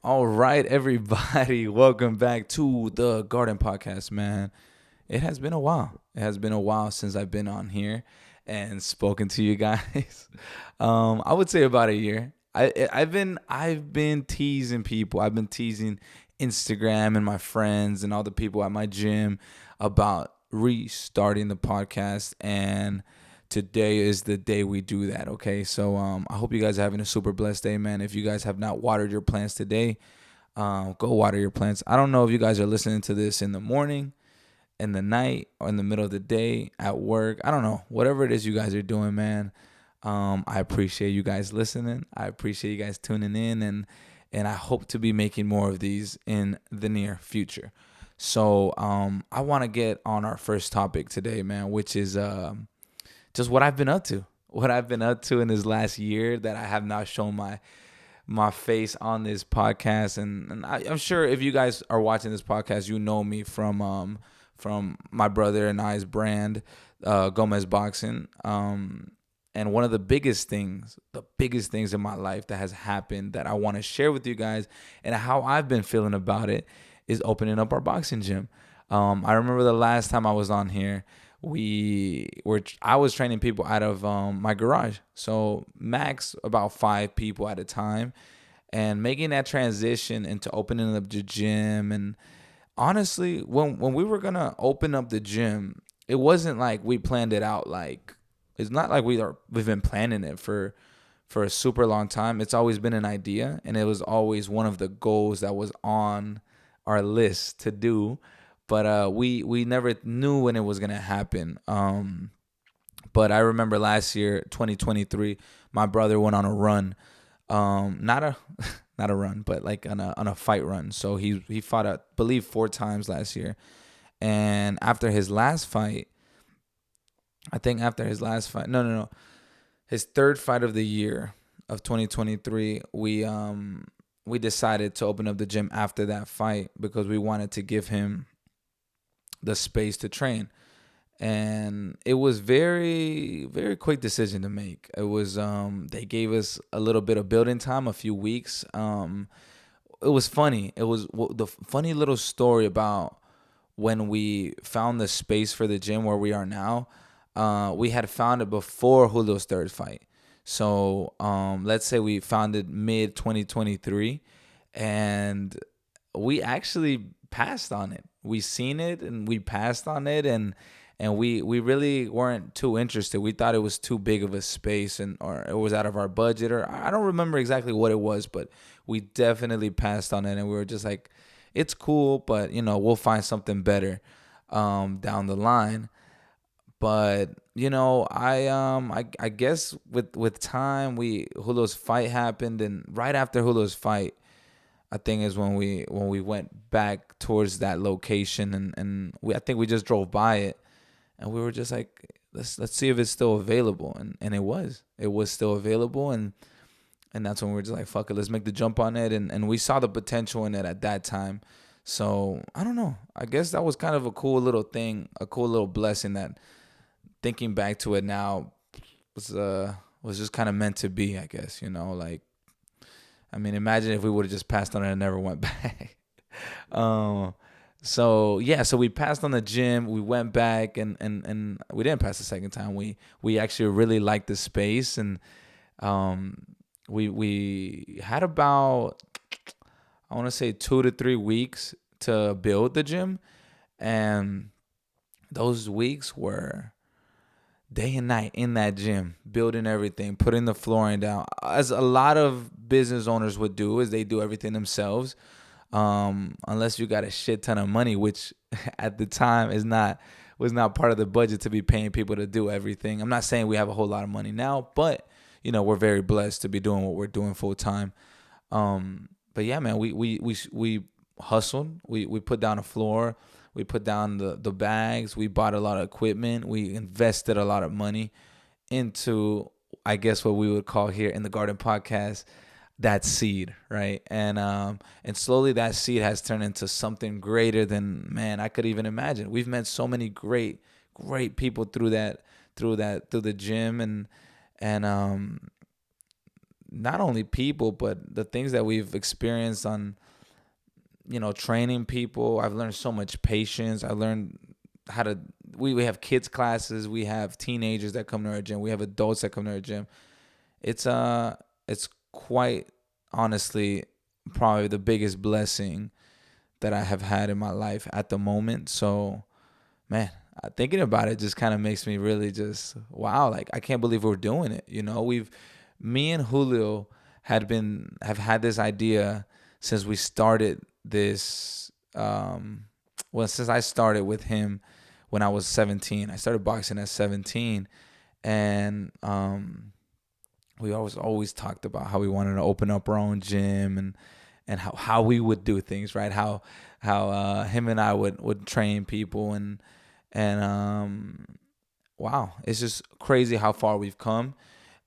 All right, everybody, welcome back to the Garden Podcast, man. It has been a while. It has been a while since I've been on here and spoken to you guys. I would say about a year. I've been teasing people. I've been teasing Instagram and my friends and all the people at my gym about restarting the podcast, and today is the day we do that. Okay, so I hope you guys are having a super blessed day, man. If you guys have not watered your plants today, go water your plants. I don't know if you guys are listening to this in the morning, in the night, or in the middle of the day, at work. I don't know. Whatever it is you guys are doing, man. I appreciate you guys listening. I appreciate you guys tuning in, and I hope to be making more of these in the near future. So I want to get on our first topic today, man, which is just what I've been up to. What I've been up to in this last year that I have not shown my face on this podcast, and I'm sure if you guys are watching this podcast, you know me from my brother and I's brand, Gomez Boxing. And one of the biggest things in my life that has happened that I want to share with you guys and how I've been feeling about it is opening up our boxing gym. I remember the last time I was on here, I was training people out of my garage, so max about 5 people at a time, and making that transition into opening up the gym. And honestly, when we were gonna open up the gym, it wasn't like we planned it out. Like, it's not like we've been planning it for a super long time. It's always been an idea, and it was always one of the goals that was on our list to do. But we never knew when it was gonna happen. But I remember last year, 2023, my brother went on a run. Not a not a run, but like on a fight run. So he fought, I believe, 4 times last year. And after his last fight, I think after his last fight, no, his third fight of the year of 2023, we decided to open up the gym after that fight because we wanted to give him the space to train. And it was very very quick decision to make. It was they gave us a little bit of building time, a few weeks. It was funny. It was the funny little story about when we found the space for the gym where we are now. We had found it before Julio's third fight. So let's say we found it mid 2023, and we actually passed on it. We seen it and we passed on it, and we really weren't too interested. We thought it was too big of a space, and or it was out of our budget, or I don't remember exactly what it was, but we definitely passed on it, and we were just like, it's cool, but we'll find something better down the line. But I guess with time, we Julio's fight happened, and right after Julio's fight, I think is when we went back towards that location, and I think we just drove by it, and we were just like, let's see if it's still available, and it was still available, and that's when we were just like, fuck it, let's make the jump on it, and we saw the potential in it at that time. So I don't know, I guess that was kind of a cool little thing, a cool little blessing that, thinking back to it now, was just kind of meant to be, I guess. Like, I mean, imagine if we would have just passed on it and never went back. um, so yeah, so we passed on the gym. We went back, and we didn't pass the second time. We actually really liked the space, and um, we had about, I want to say, 2 to 3 weeks to build the gym, and those weeks were day and night in that gym, building everything, putting the flooring down, as a lot of business owners would do, is they do everything themselves, unless you got a shit ton of money, which at the time was not part of the budget to be paying people to do everything. I'm not saying we have a whole lot of money now, but we're very blessed to be doing what we're doing full time. But yeah, man, we hustled. We put down a floor. We put down the bags. We bought a lot of equipment. We invested a lot of money into, I guess, what we would call here in the Garden Podcast, that seed, right? And slowly that seed has turned into something greater than, man, I could even imagine. We've met so many great people through the gym, and not only people, but the things that we've experienced on, training people. I've learned so much patience. I learned how to, we have kids classes, we have teenagers that come to our gym, we have adults that come to our gym. It's quite honestly probably the biggest blessing that I have had in my life at the moment. So, man, thinking about it just kind of makes me really just wow. Like I can't believe we're doing it. Me and Julio have had this idea since we started this. Well, since I started with him when I was 17. I started boxing at 17, and we always talked about how we wanted to open up our own gym, and how we would do things, right? How him and I would train people, and wow, it's just crazy how far we've come.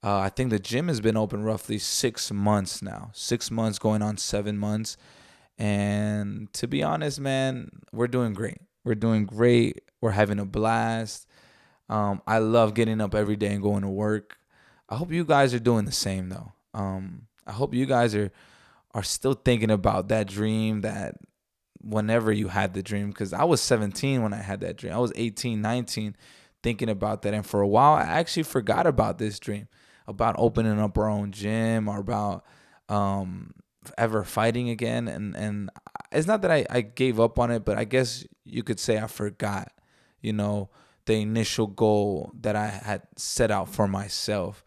I think the gym has been open roughly 6 months now. 6 months going on 7 months. And to be honest, man, we're doing great. We're doing great. We're having a blast. I love getting up every day and going to work. I hope you guys are doing the same though. I hope you guys are still thinking about that dream that whenever you had the dream, because I was 17 when I had that dream. I was 18, 19 thinking about that. And for a while, I actually forgot about this dream, about opening up our own gym, or about ever fighting again. And it's not that I gave up on it, but I guess you could say I forgot, the initial goal that I had set out for myself.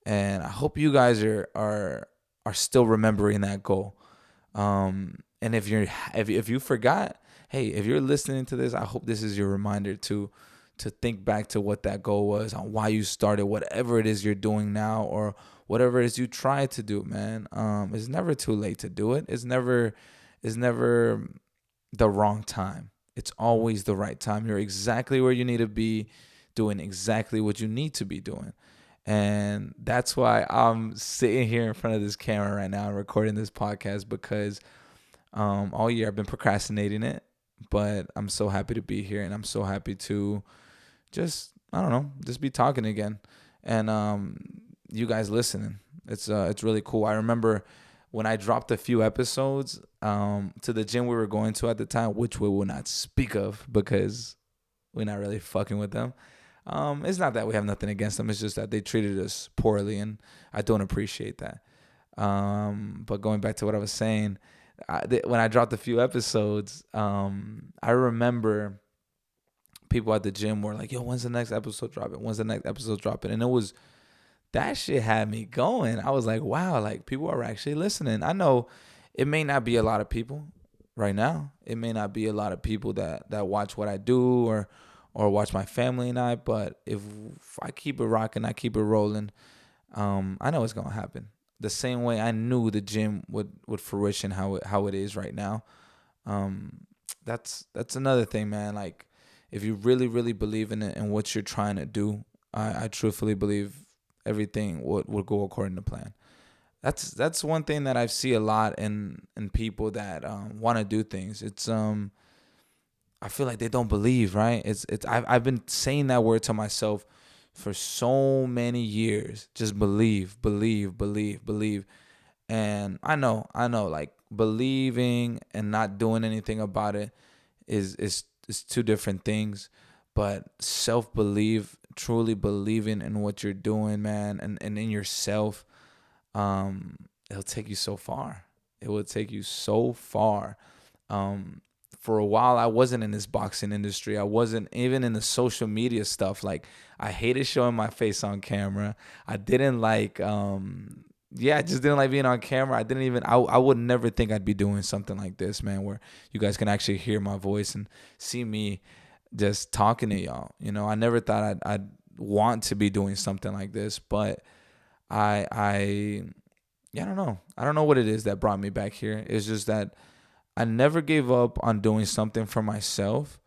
And I hope you guys are still remembering that goal. And if you forgot, hey, if you're listening to this, I hope this is your reminder to think back to what that goal was, on why you started whatever it is you're doing now, or whatever it is you try to do, man. It's never too late to do it. It's never the wrong time. It's always the right time. You're exactly where you need to be, doing exactly what you need to be doing. And that's why I'm sitting here in front of this camera right now and recording this podcast, because all year I've been procrastinating it, but I'm so happy to be here, and I'm so happy to just, I don't know, just be talking again, and you guys listening. It's really cool. I remember when I dropped a few episodes to the gym we were going to at the time, which we will not speak of because we're not really fucking with them. It's not that we have nothing against them. It's just that they treated us poorly, and I don't appreciate that. But going back to what I was saying, when I dropped a few episodes, I remember people at the gym were like, "Yo, when's the next episode dropping? When's the next episode dropping?" And that shit had me going. I was like, "Wow, like people are actually listening." I know it may not be a lot of people right now. It may not be a lot of people that watch what I do, or watch my family and I. But if I keep it rocking, I keep it rolling, I know it's gonna happen. The same way I knew the gym would fruition how it is right now. That's another thing, man. Like if you really really believe in it and what you're trying to do, I truthfully believe everything would go according to plan. That's one thing that I see a lot in people that want to do things. It's I feel like they don't believe, right? I've been saying that word to myself for so many years. Just believe, believe, believe, believe. And I know, like believing and not doing anything about it is two different things. But self belief, truly believing in what you're doing, man, and in yourself, it'll take you so far. It will take you so far. Um, for a while, I wasn't in this boxing industry. I wasn't even in the social media stuff. Like, I hated showing my face on camera. I didn't like, yeah, I just didn't like being on camera. I would never think I'd be doing something like this, man, where you guys can actually hear my voice and see me just talking to y'all. I never thought I'd want to be doing something like this, but I yeah, I don't know. I don't know what it is that brought me back here. It's just that I never gave up on doing something for myself,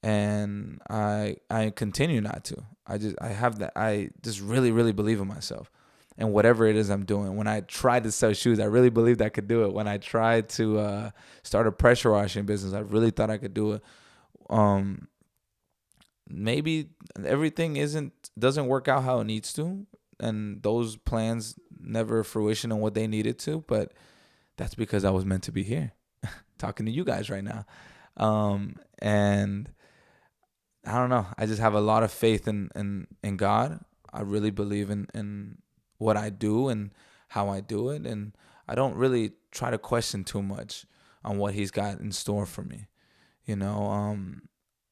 and I continue not to. I just really really believe in myself and whatever it is I'm doing. When I tried to sell shoes, I really believed I could do it. When I tried to start a pressure washing business, I really thought I could do it. Um, Maybe everything doesn't work out how it needs to, and those plans never fruition on what they needed to, but that's because I was meant to be here talking to you guys right now. And I don't know. I just have a lot of faith in God. I really believe in what I do and how I do it. And I don't really try to question too much on what he's got in store for me. You know,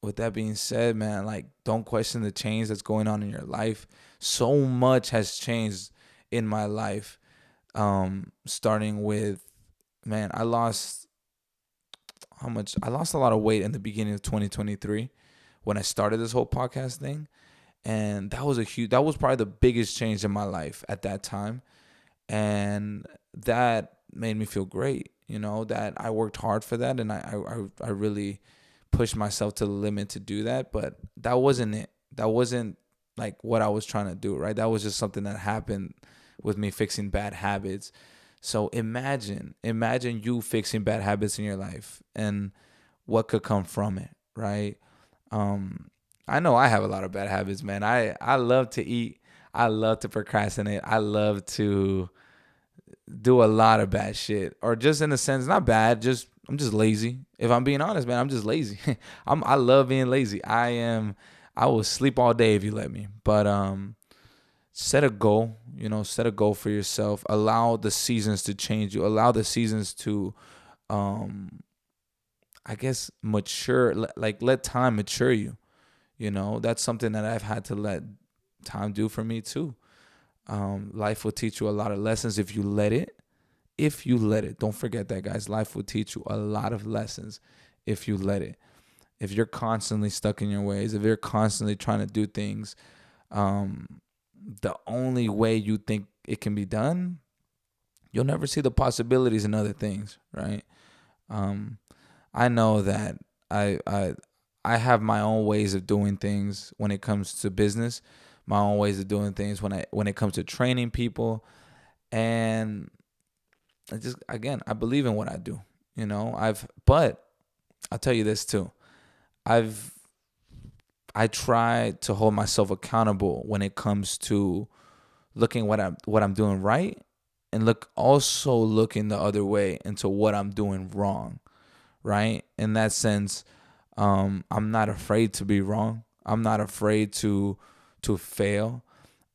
with that being said, man, like, don't question the change that's going on in your life. So much has changed in my life. Starting with, man, I lost how much? I lost a lot of weight in the beginning of 2023 when I started this whole podcast thing. And that was probably the biggest change in my life at that time. And that made me feel great, that I worked hard for that. And I really pushed myself to the limit to do that. But that wasn't it. That wasn't like what I was trying to do, right? That was just something that happened with me fixing bad habits. So imagine you fixing bad habits in your life and what could come from it, right? I know I have a lot of bad habits, man. I love to eat. I love to procrastinate. I love to do a lot of bad shit, or just in a sense, not bad. Just I'm just lazy. If I'm being honest, man, I'm just lazy. I love being lazy. I will sleep all day if you let me. But set a goal. Set a goal for yourself. Allow the seasons to change you. Allow the seasons to, I guess, mature. Like, let time mature you. That's something that I've had to let time do for me too. Life will teach you a lot of lessons if you let it. If you let it. Don't forget that, guys. Life will teach you a lot of lessons if you let it. If you're constantly stuck in your ways, if you're constantly trying to do things, the only way you think it can be done, you'll never see the possibilities in other things, right? I know that I have my own ways of doing things when it comes to business, my own ways of doing things when it comes to training people, and I believe in what I do. But I'll tell you this too. I try to hold myself accountable when it comes to looking what I'm doing right, and looking the other way into what I'm doing wrong, right? In that sense, I'm not afraid to be wrong. I'm not afraid to fail.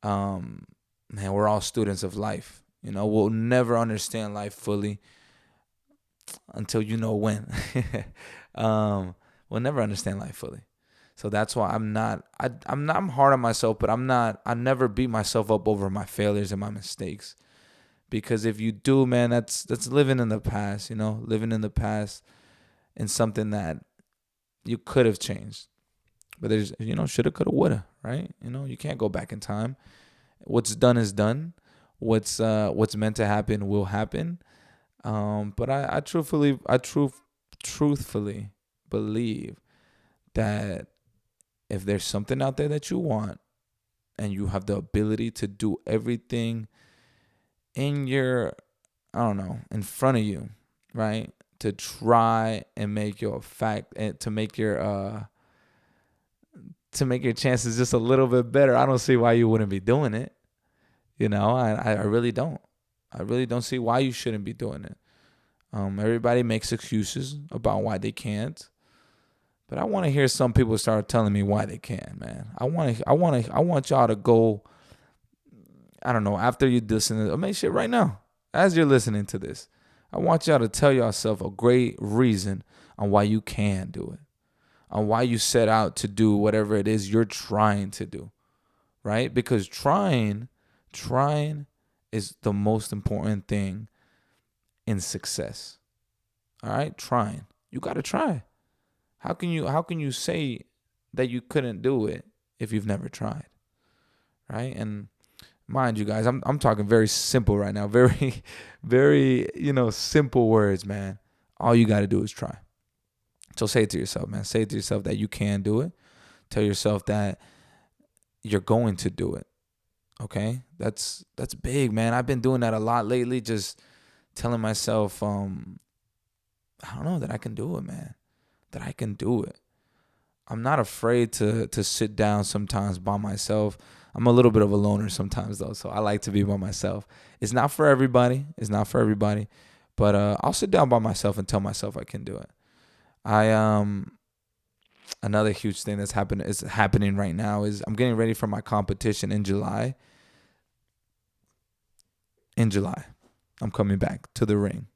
Man, we're all students of life. We'll never understand life fully until when. We'll never understand life fully. So that's why I'm hard on myself, but I never beat myself up over my failures and my mistakes. Because if you do, man, that's living in the past, living in the past in something that you could have changed. But there's, shoulda, coulda, woulda, right? You can't go back in time. What's done is done. What's meant to happen will happen. But I truthfully believe that if there's something out there that you want, and you have the ability to do everything in in front of you, right? To try and make your fact and to make your chances just a little bit better, I don't see why you wouldn't be doing it. I really don't. I really don't see why you shouldn't be doing it. Everybody makes excuses about why they can't. But I want to hear some people start telling me why they can, man. I want y'all to go, I don't know, after you listen to, I mean, shit, right now, as you're listening to this, I want y'all to tell yourself a great reason on why you can do it, on why you set out to do whatever it is you're trying to do, right? Because trying is the most important thing in success. All right, trying. You got to try. How can you say that you couldn't do it if you've never tried? Right? And mind you guys, I'm talking very simple right now. Very very, simple words, man. All you got to do is try. So say it to yourself, man. Say it to yourself that you can do it. Tell yourself that you're going to do it. Okay? That's big, man. I've been doing that a lot lately, just telling myself I don't know, that I can do it, man. That I can do it. I'm not afraid to sit down sometimes by myself. I'm a little bit of a loner sometimes though, so I like to be by myself. It's not for everybody. It's not for everybody, but I'll sit down by myself and tell myself I can do it. I Another huge thing that's happening right now is I'm getting ready for my competition in July. In July, I'm coming back to the ring.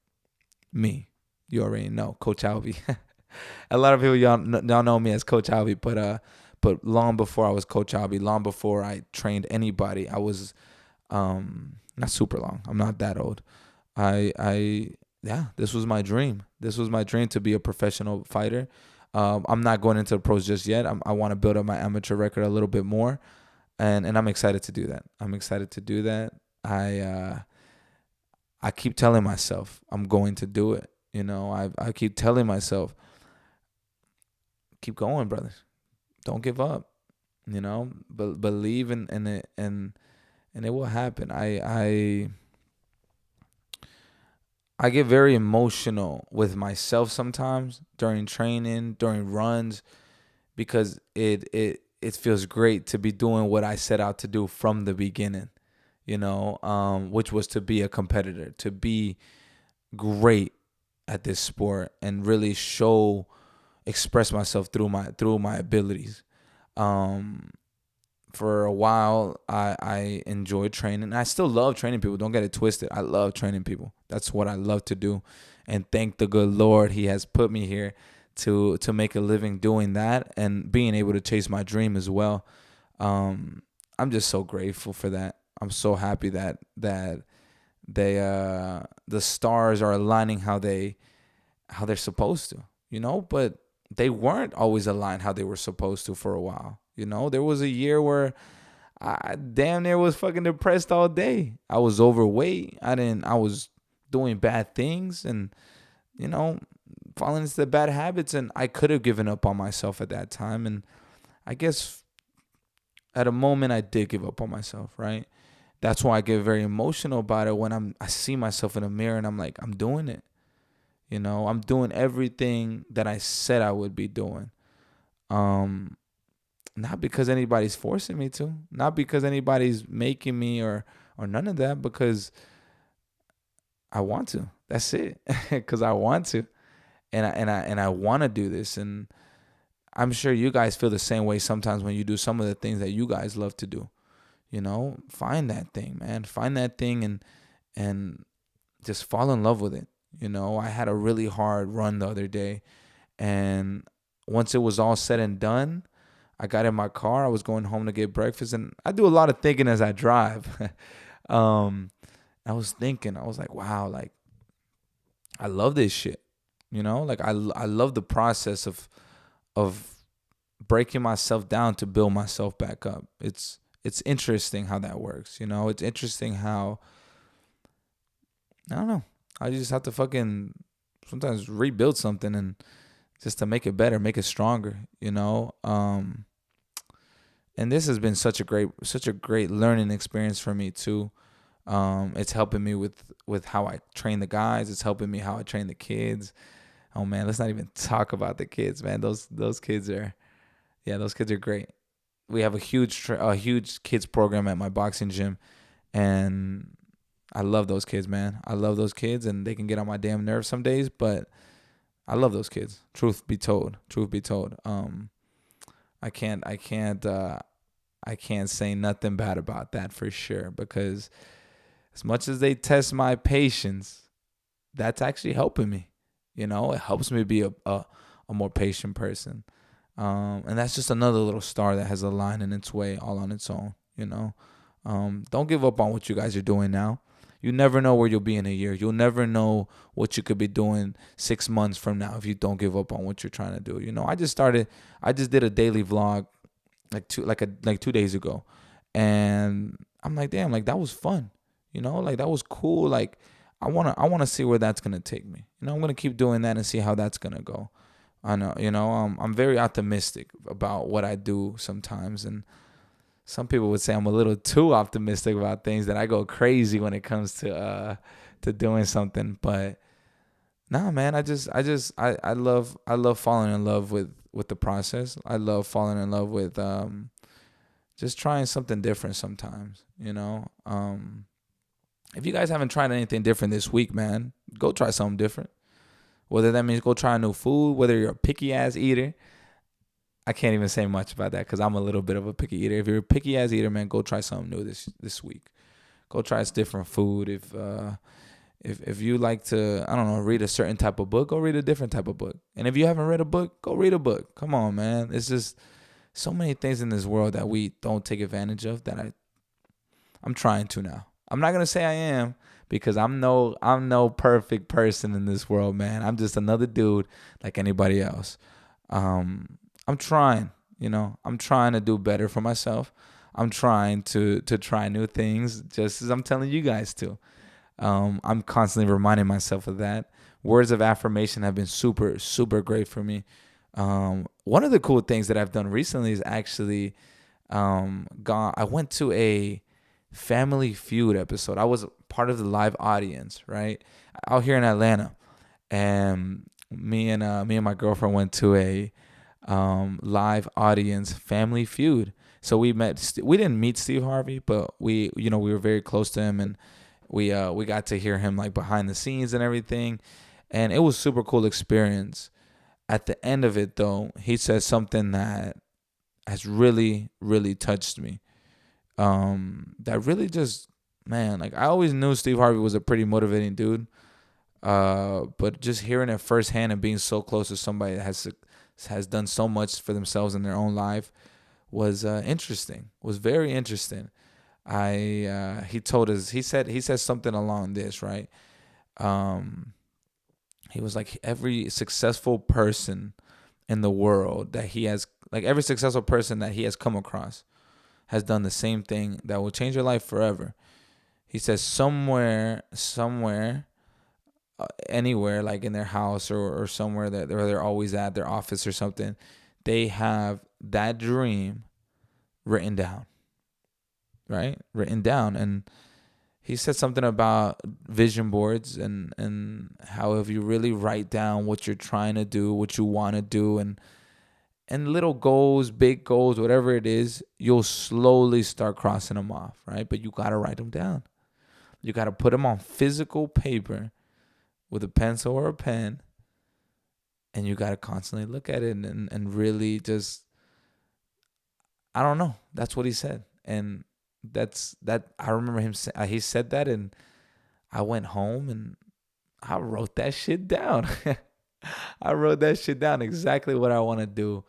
Me, you already know, Coach Alvey. A lot of people y'all know me as Coach Alvey, but long before I was Coach Alvey, long before I trained anybody, I was not super long. I'm not that old. Yeah, this was my dream. This was my dream to be a professional fighter. I'm not going into the pros just yet. I want to build up my amateur record a little bit more, and I'm excited to do that. I'm excited to do that. I keep telling myself I'm going to do it. You know, I keep telling myself, keep going, brother. Don't give up. You know, but believe in it, and it will happen. I get very emotional with myself sometimes during training, during runs, because it feels great to be doing what I set out to do from the beginning, which was to be a competitor, to be great at this sport and really express myself through my abilities. For a while, I enjoyed training. I still love training people. Don't get it twisted. I love training people. That's what I love to do. And thank the good Lord, He has put me here to make a living doing that and being able to chase my dream as well. I'm just so grateful for that. I'm so happy that they the stars are aligning how they're supposed to, but they weren't always aligned how they were supposed to for a while. There was a year where I damn near was fucking depressed all day. I was overweight. I was doing bad things and, falling into the bad habits. And I could have given up on myself at that time. And I guess at a moment I did give up on myself, right? That's why I get very emotional about it when I see myself in the mirror and I'm like, I'm doing it. I'm doing everything that I said I would be doing. Not because anybody's forcing me to, not because anybody's making me or none of that, because I want to. That's it. Because I want to, and I want to do this, and I'm sure you guys feel the same way sometimes when you do some of the things that you guys love to do. Find that thing, man. Find that thing and just fall in love with it. I had a really hard run the other day, and once it was all said and done, I got in my car. I was going home to get breakfast, and I do a lot of thinking as I drive. I was thinking, I was like, wow, like I love this shit. Like I love the process of breaking myself down to build myself back up. It's interesting how that works. It's interesting how, I don't know. I just have to fucking sometimes rebuild something and just to make it better, make it stronger, and this has been such a great learning experience for me too. It's helping me with how I train the guys. It's helping me how I train the kids. Oh man, let's not even talk about the kids, man. Those kids are, those kids are great. We have a huge kids program at my boxing gym, and I love those kids, man. I love those kids, and they can get on my damn nerves some days, but I love those kids. Truth be told. I can't say nothing bad about that for sure, because as much as they test my patience, that's actually helping me. It helps me be a more patient person. And that's just another little star that has a line in its way all on its own. Don't give up on what you guys are doing now. You never know where you'll be in a year. You'll never know what you could be doing 6 months from now if you don't give up on what you're trying to do. I just did a daily vlog like 2 days ago, and I'm like, damn, like that was fun. Like that was cool. Like I wanna see where that's gonna take me. I'm gonna keep doing that and see how that's gonna go. I know, I'm very optimistic about what I do sometimes, and some people would say I'm a little too optimistic about things, that I go crazy when it comes to doing something. But nah, man, I love falling in love with the process. I love falling in love with just trying something different sometimes, if you guys haven't tried anything different this week, man, go try something different. Whether that means go try new food, whether you're a picky ass eater. I can't even say much about that because I'm a little bit of a picky eater. If you're a picky ass eater, man, go try something new this week. Go try some different food. If you like to, I don't know, read a certain type of book, go read a different type of book. And if you haven't read a book, go read a book. Come on, man. It's just so many things in this world that we don't take advantage of that I'm trying to now. I'm not gonna say I am because I'm no perfect person in this world, man. I'm just another dude like anybody else. I'm trying, I'm trying to do better for myself. I'm trying to try new things, just as I'm telling you guys to. I'm constantly reminding myself of that. Words of affirmation have been super, super great for me. One of the cool things that I've done recently is actually I went to a Family Feud episode. I was part of the live audience, right? Out here in Atlanta. And me and my girlfriend went to a live audience Family Feud. So we didn't meet Steve Harvey, but we were very close to him, and we got to hear him like behind the scenes and everything. And it was super cool experience. At the end of it though, he said something that has really, really touched me. That really just, man, like I always knew Steve Harvey was a pretty motivating dude. But just hearing it firsthand and being so close to somebody that has done so much for themselves in their own life was interesting. Was very interesting. He said something along this, right? He was like, every successful person in the world that he has, like every successful person that he has come across has done the same thing that will change your life forever. He says somewhere, anywhere, like in their house or somewhere that where they're always at, their office or something, they have that dream written down, right? Written down. And he said something about vision boards and how if you really write down what you're trying to do, what you want to do, and little goals, big goals, whatever it is, you'll slowly start crossing them off, right? But you got to write them down. You got to put them on physical paper with a pencil or a pen, and you got to constantly look at it and really just, I don't know. That's what he said. And I remember him, he said that, and I went home and I wrote that shit down. I wrote that shit down, exactly what I want to do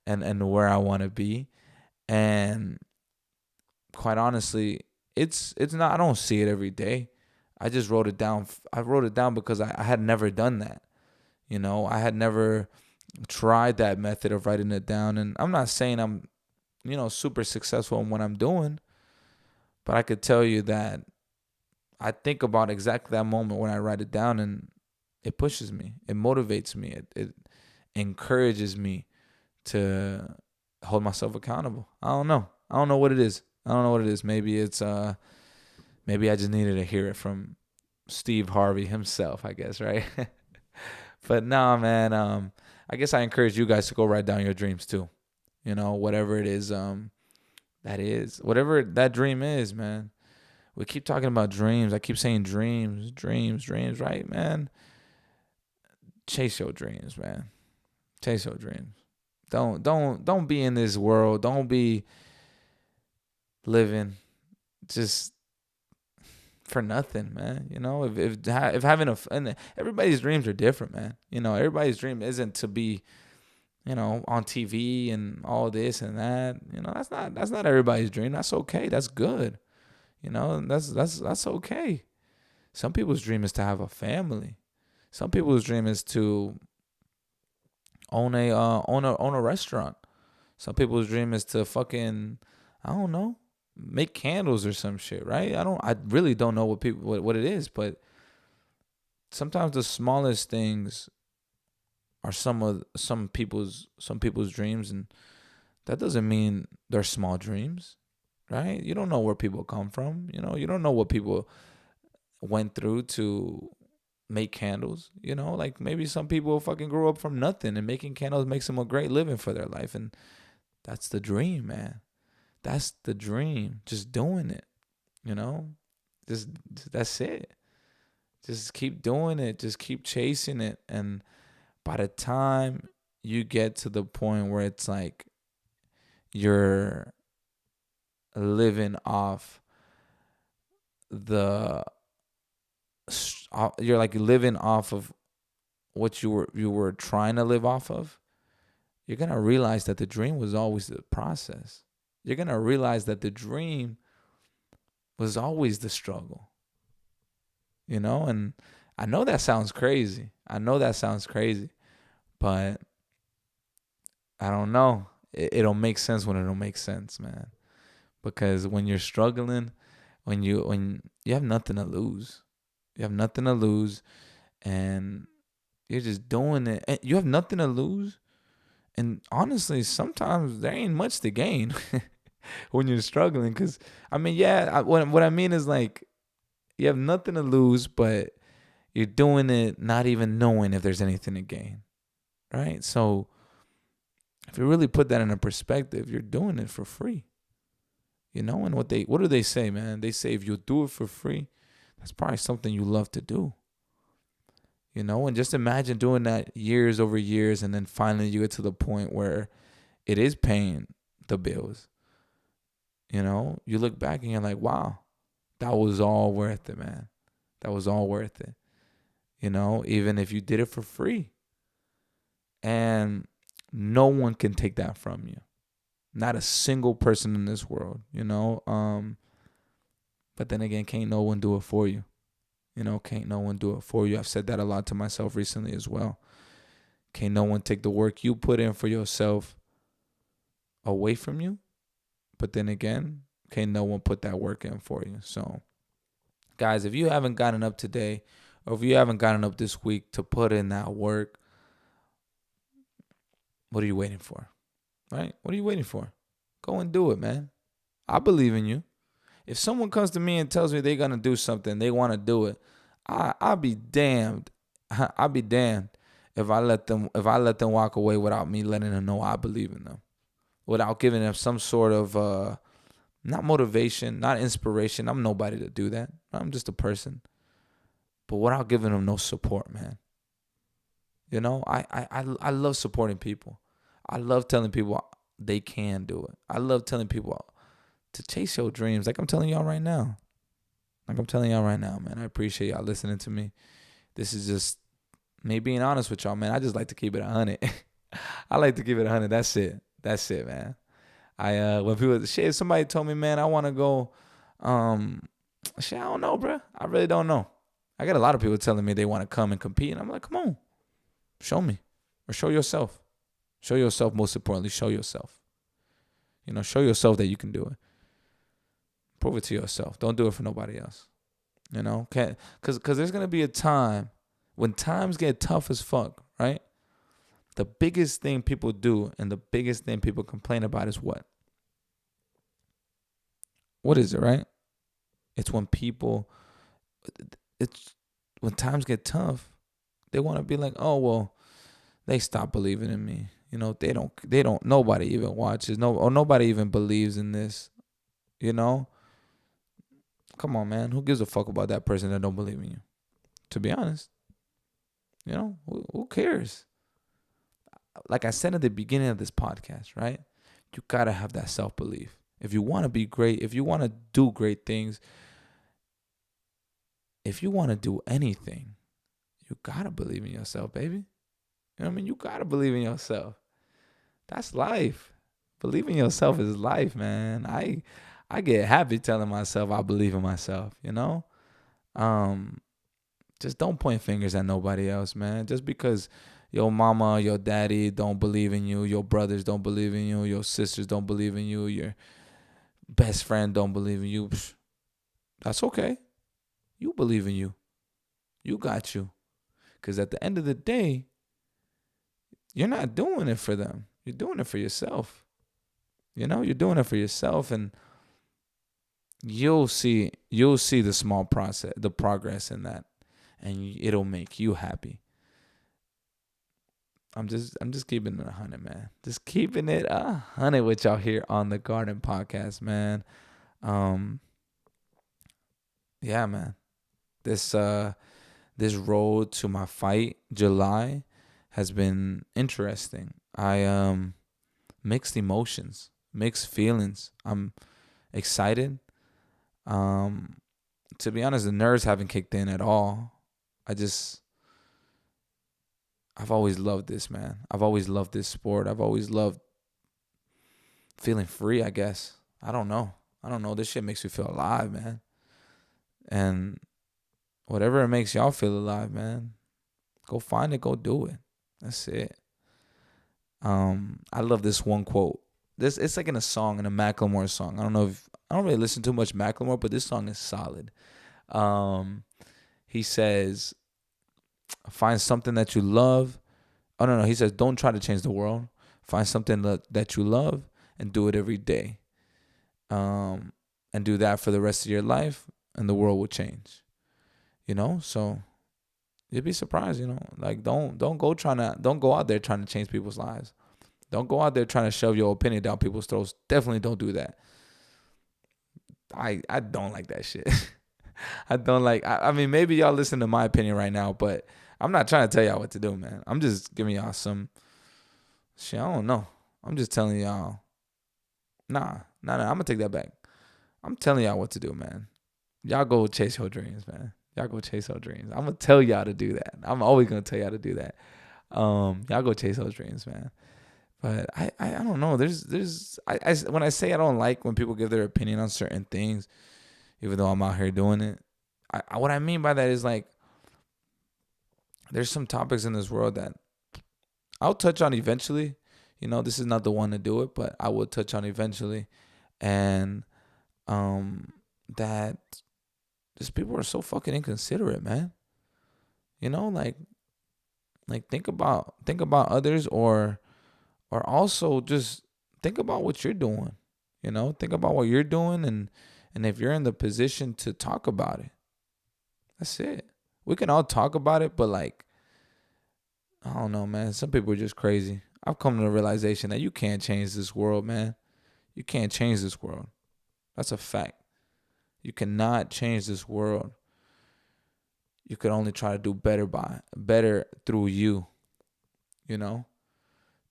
and where I want to be. And quite honestly, it's not, I don't see it every day. I just wrote it down. I wrote it down because I had never done that. I had never tried that method of writing it down. And I'm not saying I'm, super successful in what I'm doing, but I could tell you that I think about exactly that moment when I write it down, and it pushes me. It motivates me. It encourages me to hold myself accountable. I don't know. I don't know what it is. Maybe it's maybe I just needed to hear it from Steve Harvey himself, I guess, right? But nah, man, I guess I encourage you guys to go write down your dreams too. Whatever it is, whatever that dream is, man. We keep talking about dreams. I keep saying dreams, right, man? Chase your dreams, man. Chase your dreams. Don't be in this world. Don't be living just for nothing, man. If having and everybody's dreams are different, man. Everybody's dream isn't to be, on TV and all this and that. That's not everybody's dream. That's okay. That's good. That's okay. Some people's dream is to have a family. Some people's dream is to own a restaurant. Some people's dream is to fucking, I don't know, make candles or some shit, right? I really don't know what it is, but sometimes the smallest things are some people's dreams, and that doesn't mean they're small dreams, right? You don't know where people come from, you don't know what people went through to make candles. Like maybe some people fucking grew up from nothing, and making candles makes them a great living for their life. And that's the dream, man. That's the dream. Just doing it, you know? Just that's it. Just keep doing it. Just keep chasing it. And by the time you get to the point where it's like you're living off the you're like living off of what you were trying to live off of, you're going to realize that the dream was always the process. You're going to realize that the dream was always the struggle. And I know that sounds crazy. But I don't know. It'll make sense when it'll make sense, man. Because when you're struggling, when you have nothing to lose. You have nothing to lose, and you're just doing it. And you have nothing to lose. And honestly, sometimes there ain't much to gain when you're struggling. Because, what I mean is like, you have nothing to lose, but you're doing it not even knowing if there's anything to gain, right? So if you really put that in a perspective, you're doing it for free. And what do they say, man? They say if you do it for free, that's probably something you love to do. And just imagine doing that years over years, and then finally you get to the point where it is paying the bills. You look back and you're like, wow, that was all worth it, man. That was all worth it. Even if you did it for free. And no one can take that from you. Not a single person in this world, But then again, can't no one do it for you. Can't no one do it for you. I've said that a lot to myself recently as well. Can't no one take the work you put in for yourself away from you. But then again, can't no one put that work in for you. So, guys, if you haven't gotten up today, or if you haven't gotten up this week to put in that work, what are you waiting for? Right? What are you waiting for? Go and do it, man. I believe in you. If someone comes to me and tells me they're gonna do something, they want to do it, I'll be damned. I'll be damned if I let them walk away without me letting them know I believe in them, without giving them some sort of not motivation, not inspiration. I'm nobody to do that. I'm just a person, but without giving them no support, man. I love supporting people. I love telling people they can do it. I love telling people to chase your dreams, like I'm telling y'all right now. Man. I appreciate y'all listening to me. This is just me being honest with y'all, man. I just like to keep it 100. I like to keep it 100. That's it, man. When people somebody told me, man, I want to go. I don't know, bro. I really don't know. I got a lot of people telling me they want to come and compete, and I'm like, come on, show me, or show yourself. Show yourself. Most importantly, show yourself. Show yourself that you can do it. Prove it to yourself. Don't do it for nobody else. Because there's going to be a time when times get tough as fuck, right? The biggest thing people do and the biggest thing people complain about is what? What is it, right? It's when times get tough, they want to be like, oh, well, they stop believing in me. They don't, nobody even watches, or nobody even believes in this, Come on, man. Who gives a fuck about that person that don't believe in you? To be honest, who cares? Like I said at the beginning of this podcast, right? You got to have that self-belief. If you want to be great, if you want to do great things, if you want to do anything, you got to believe in yourself, baby. You know what I mean? You got to believe in yourself. That's life. Believing in yourself is life, man. I get happy telling myself I believe in myself, Just don't point fingers at nobody else, man. Just because your mama, your daddy don't believe in you, your brothers don't believe in you, your sisters don't believe in you, your best friend don't believe in you, that's okay. You believe in you. You got you. Because at the end of the day, you're not doing it for them. You're doing it for yourself. You're doing it for yourself, and you'll see the small process, the progress in that. and it'll make you happy. I'm just keeping it 100, man. Just keeping it 100 with y'all here on the Garden Podcast, man. Um, yeah, man. This road to my fight, July, has been interesting. I mixed emotions, mixed feelings. I'm excited. Um, to be honest, the nerves haven't kicked in at all. I just I've always loved this, man. I've always loved this sport. I've always loved feeling free, I guess. I don't know. I don't know. This shit makes me feel alive, man. And whatever it makes y'all feel alive, man, go find it, go do it. That's it. I love this one quote. This it's like in a song, in a Macklemore song. I don't really listen to much Macklemore, but this song is solid. Um, he says, "Find something that you love." Oh no, he says, "Don't try to change the world. Find something that you love and do it every day. Um, and do that for the rest of your life, and the world will change." So you'd be surprised. Like don't go out there trying to change people's lives. Don't go out there trying to shove your opinion down people's throats. Definitely don't do that. I don't like that shit. I don't like. I mean, maybe y'all listen to my opinion right now, but I'm not trying to tell y'all what to do, man. I'm just giving y'all some shit. I don't know. I'm just telling y'all. Nah. I'm gonna take that back. I'm telling y'all what to do, man. Y'all go chase your dreams, man. Y'all go chase your dreams. I'm gonna tell y'all to do that. I'm always gonna tell y'all to do that. Y'all go chase those dreams, man. But I don't know. When I say I don't like when people give their opinion on certain things, even though I'm out here doing it. What I mean by that is like there's some topics in this world that I'll touch on eventually. This is not the one to do it, but I will touch on eventually. And that just people are so fucking inconsiderate, man. Like think about others, or also just think about what you're doing. Think about what you're doing, and if you're in the position to talk about it, that's it. We can all talk about it, but like, I don't know, man. Some people are just crazy. I've come to the realization that you can't change this world, man. You can't change this world. That's a fact. You cannot change this world. You can only try to do better through you, you know?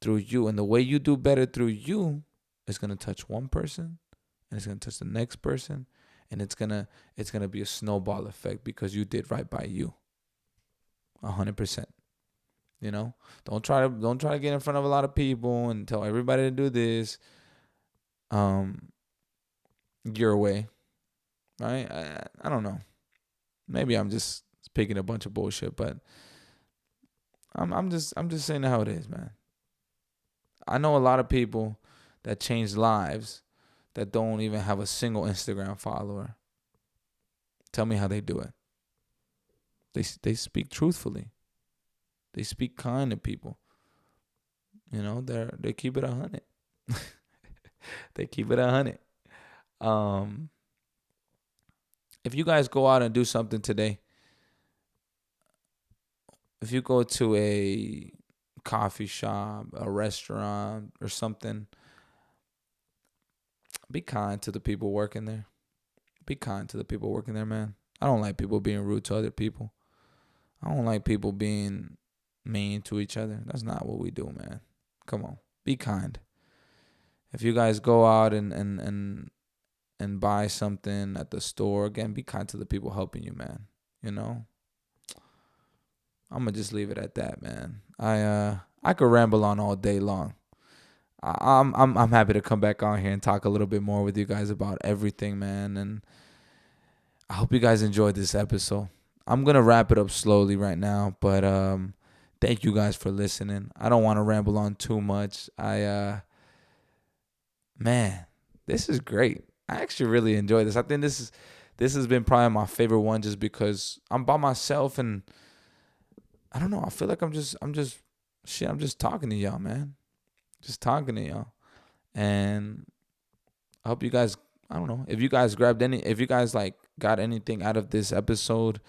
Through you. And the way you do better through you is gonna touch one person, and it's gonna touch the next person, and it's gonna be a snowball effect because you did right by you. 100%. Don't try to get in front of a lot of people and tell everybody to do this your way. Right? I don't know. Maybe I'm just speaking a bunch of bullshit, but I'm just saying how it is, man. I know a lot of people that change lives that don't even have a single Instagram follower. Tell me how they do it. They speak truthfully. They speak kind to people. They keep it 100. They keep it 100. If you guys go out and do something today, if you go to a coffee shop, a restaurant, or something, be kind to the people working there. Be kind to the people working there, man. I don't like people being rude to other people. I don't like people being mean to each other. That's not what we do, man. Come on. Be kind. If you guys go out and buy something at the store, again, be kind to the people helping you, man. I'm gonna just leave it at that, man. I could ramble on all day long. I'm happy to come back on here and talk a little bit more with you guys about everything, man. And I hope you guys enjoyed this episode. I'm gonna wrap it up slowly right now, but thank you guys for listening. I don't want to ramble on too much. Man, this is great. I actually really enjoy this. I think this has been probably my favorite one, just because I'm by myself and I don't know. I feel like I'm just talking to y'all, man. Just talking to y'all. And I hope you guys, I don't know, if you guys like got anything out of this episode,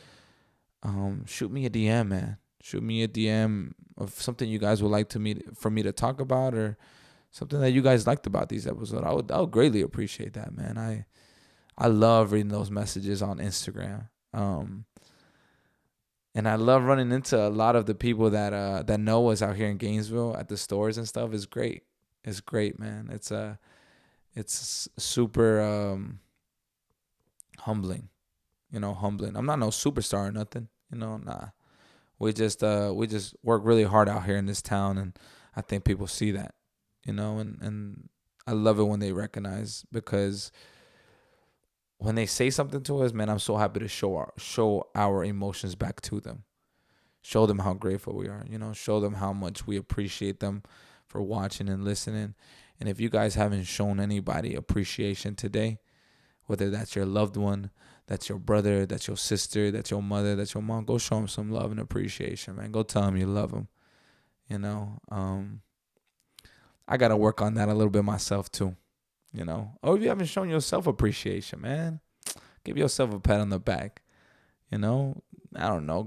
shoot me a DM, man. Shoot me a DM of something you guys would like for me to talk about, or something that you guys liked about these episodes. I would greatly appreciate that, man. I love reading those messages on Instagram. And I love running into a lot of the people that know us out here in Gainesville at the stores and stuff. It's great. It's great, man. It's super humbling. Humbling. I'm not no superstar or nothing. Nah. We just work really hard out here in this town, and I think people see that. And I love it when they recognize, because when they say something to us, man, I'm so happy to show our emotions back to them. Show them how grateful we are. Show them how much we appreciate them for watching and listening. And if you guys haven't shown anybody appreciation today, whether that's your loved one, that's your brother, that's your sister, that's your mother, that's your mom, go show them some love and appreciation, man. Go tell them you love them. I got to work on that a little bit myself too. Or if you haven't shown yourself appreciation, man, give yourself a pat on the back. I don't know.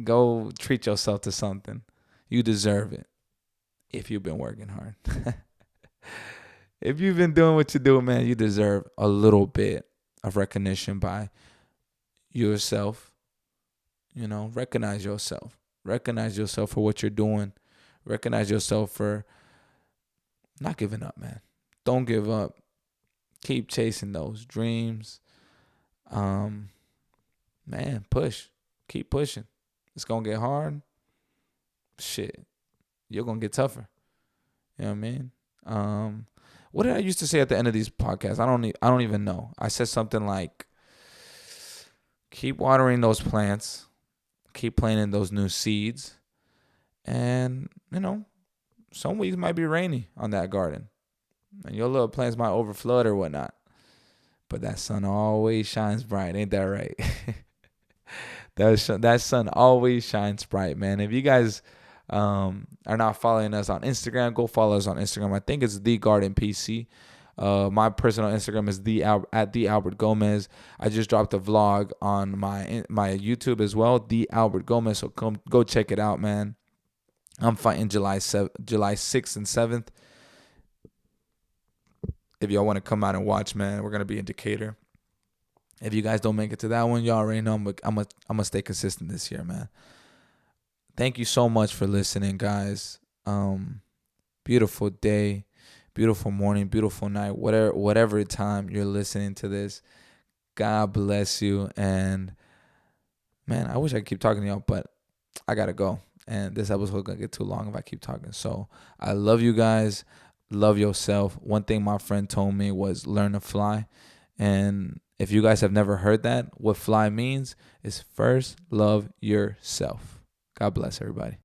Go treat yourself to something. You deserve it if you've been working hard. If you've been doing what you do, man, you deserve a little bit of recognition by yourself. Recognize yourself. Recognize yourself for what you're doing. Recognize yourself for not giving up, man. Don't give up. Keep chasing those dreams. Man, push. Keep pushing. It's going to get hard. Shit. You're going to get tougher. You know what I mean? What did I used to say at the end of these podcasts? I don't even know. I said something like, keep watering those plants. Keep planting those new seeds. And, some weeks might be rainy on that garden. And your little plants might overflood or whatnot. But that sun always shines bright. Ain't that right? That sun always shines bright, man. If you guys are not following us on Instagram, go follow us on Instagram. I think it's The Garden PC. My personal Instagram is at the Albert Gomez. I just dropped a vlog on my YouTube as well, The Albert Gomez. So go check it out, man. I'm fighting July 6th and 7th. If y'all want to come out and watch, man, we're gonna be in Decatur. If you guys don't make it to that one, y'all already know I'm gonna stay consistent this year, man. Thank you so much for listening, guys. Beautiful day, beautiful morning, beautiful night, whatever time you're listening to this. God bless you. And man, I wish I could keep talking to y'all, but I gotta go. And this episode is gonna get too long if I keep talking. So I love you guys. Love yourself. One thing my friend told me was learn to fly. And if you guys have never heard that, what fly means is first love yourself. God bless everybody.